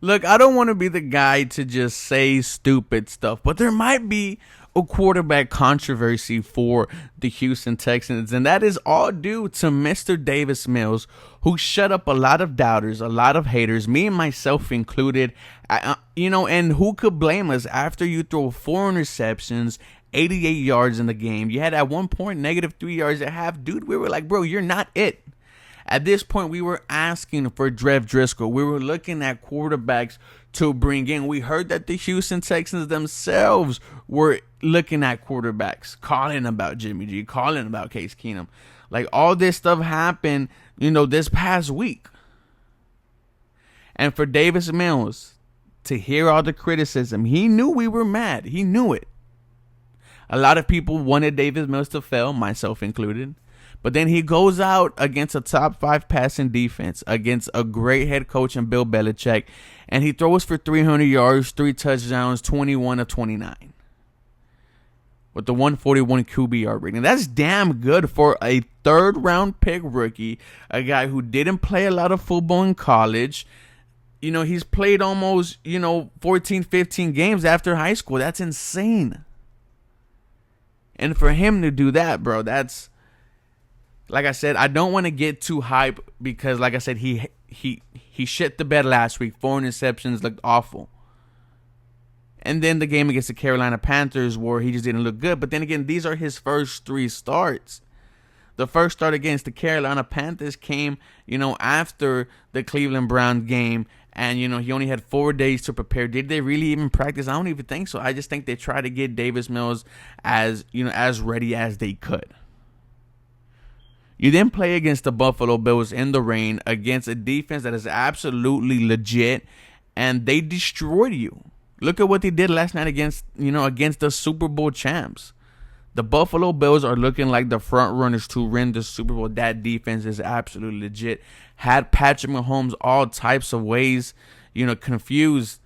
Look, I don't want to be the guy to just say stupid stuff, but there might be a quarterback controversy for the Houston Texans, and that is all due to Mr. Davis Mills, who shut up a lot of doubters, a lot of haters, me and myself included. And who could blame us after you throw 4 interceptions, 88 yards in the game? You had at one point -3 yards at half. Dude, we were like, bro, you're not it. At this point, we were asking for Drev Driscoll. We were looking at quarterbacks to bring in. We heard that the Houston Texans themselves were looking at quarterbacks, calling about Jimmy G, calling about Case Keenum. Like, all this stuff happened, this past week. And for Davis Mills to hear all the criticism, he knew we were mad. He knew it. A lot of people wanted Davis Mills to fail, myself included. But then he goes out against a top 5 passing defense, against a great head coach in Bill Belichick, and he throws for 300 yards, 3 touchdowns, 21 of 29. With the 141 QBR rating. That's damn good for a 3rd-round pick rookie, a guy who didn't play a lot of football in college. He's played almost, 14, 15 games after high school. That's insane. And for him to do that, bro, that's... Like I said, I don't want to get too hype because, like I said, he shit the bed last week. 4 interceptions, looked awful. And then the game against the Carolina Panthers where he just didn't look good. But then again, these are his first 3 starts. The first start against the Carolina Panthers came, after the Cleveland Browns game. And, he only had 4 days to prepare. Did they really even practice? I don't even think so. I just think they tried to get Davis Mills as ready as they could. You then play against the Buffalo Bills in the rain against a defense that is absolutely legit, and they destroyed you. Look at what they did last night against the Super Bowl champs. The Buffalo Bills are looking like the front runners to win the Super Bowl. That defense is absolutely legit. Had Patrick Mahomes all types of ways, confused,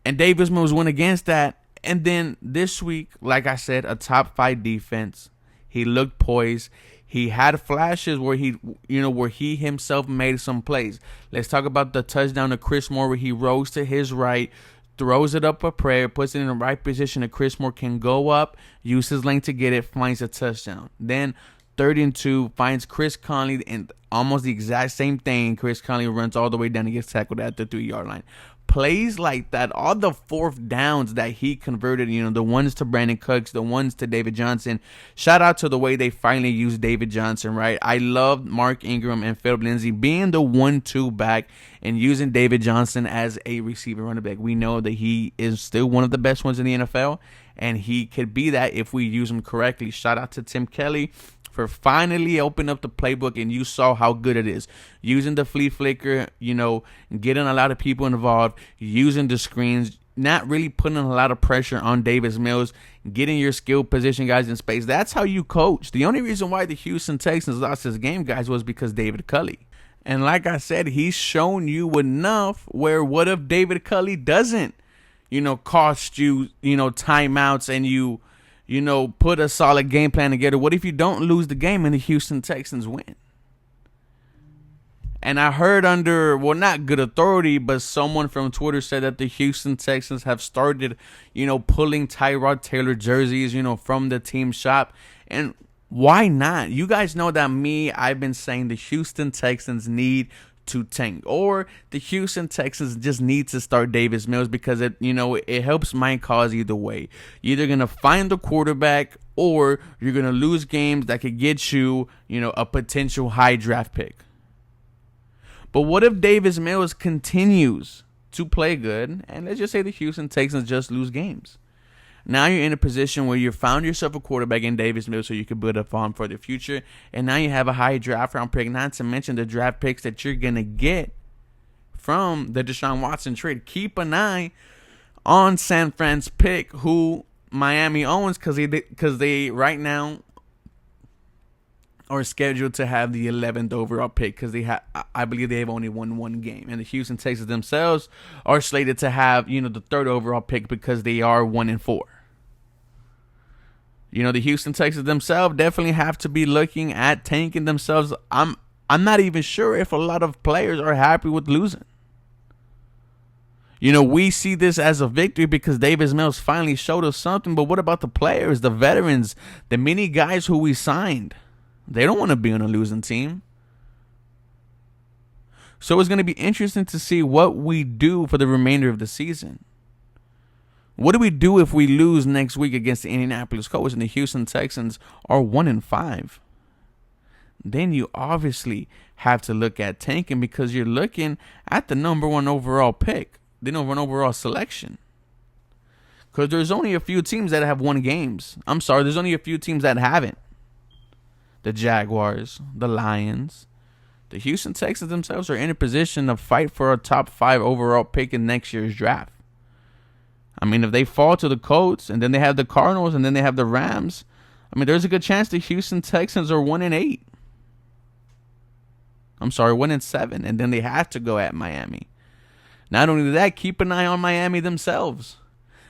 and Davis Mills went against that. And then this week, like I said, a top 5 defense. He looked poised. He had flashes where he himself made some plays. Let's talk about the touchdown to Chris Moore where he rose to his right, throws it up a prayer, puts it in the right position that Chris Moore can go up, use his length to get it, finds a touchdown. Then 3rd and 2, finds Chris Conley, and almost the exact same thing. Chris Conley runs all the way down and gets tackled at the 3-yard line. Plays like that, all the 4th downs that he converted, the ones to Brandon Cooks, the ones to David Johnson. Shout out to the way they finally used David Johnson, right? I love Mark Ingram and Philip Lindsay being the 1-2 back and using David Johnson as a receiver running back. We know that he is still one of the best ones in the NFL, and he could be that if we use him correctly. Shout out to Tim Kelly for finally opening up the playbook, and you saw how good it is. Using the flea flicker, getting a lot of people involved, using the screens, not really putting a lot of pressure on Davis Mills, getting your skill position guys in space. That's how you coach. The only reason why the Houston Texans lost this game, guys, was because David Culley. And like I said, he's shown you enough where what if David Culley doesn't, cost you, timeouts and you put a solid game plan together? What if you don't lose the game and the Houston Texans win? And I heard not good authority, but someone from Twitter said that the Houston Texans have started, pulling Tyrod Taylor jerseys, from the team shop. And why not? You guys know that I've been saying the Houston Texans need to tank, or the Houston Texans just need to start Davis Mills because it helps my cause either way. You're either gonna find the quarterback or you're gonna lose games that could get you, a potential high draft pick. But what if Davis Mills continues to play good, and let's just say the Houston Texans just lose games? Now you're in a position where you found yourself a quarterback in Davis Mills so you can build a farm for the future. And now you have a high draft round pick, not to mention the draft picks that you're going to get from the Deshaun Watson trade. Keep an eye on San Fran's pick, who Miami owns, because they right now are scheduled to have the 11th overall pick because I believe they have only won 1 game. And the Houston Texans themselves are slated to have, the 3rd overall pick because they are 1-4. The Houston Texans themselves definitely have to be looking at tanking themselves. I'm not even sure if a lot of players are happy with losing. You know, we see this as a victory because Davis Mills finally showed us something. But what about the players, the veterans, the many guys who we signed? They don't want to be on a losing team. So it's going to be interesting to see what we do for the remainder of the season. What do we do if we lose next week against the Indianapolis Colts and the Houston Texans are 1-5? Then you obviously have to look at tanking because you're looking at the number 1 overall pick, the number 1 overall selection. Because there's only a few teams that have won games. I'm sorry, there's only a few teams that haven't. The Jaguars, the Lions, the Houston Texans themselves are in a position to fight for a top 5 overall pick in next year's draft. I mean, if they fall to the Colts and then they have the Cardinals and then they have the Rams, I mean, there's a good chance the Houston Texans are 1-8. I'm sorry, 1-7, and then they have to go at Miami. Not only that, keep an eye on Miami themselves.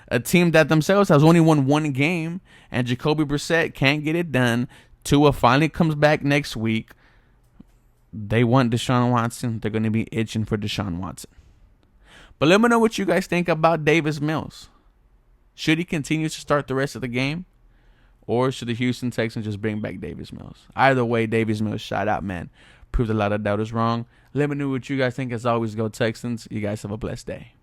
A team that themselves has only won 1 game, and Jacoby Brissett can't get it done. Tua finally comes back next week. They want Deshaun Watson. They're going to be itching for Deshaun Watson. But let me know what you guys think about Davis Mills. Should he continue to start the rest of the game? Or should the Houston Texans just bring back Davis Mills? Either way, Davis Mills, shout out, man. Proved a lot of doubters wrong. Let me know what you guys think. As always, go Texans. You guys have a blessed day.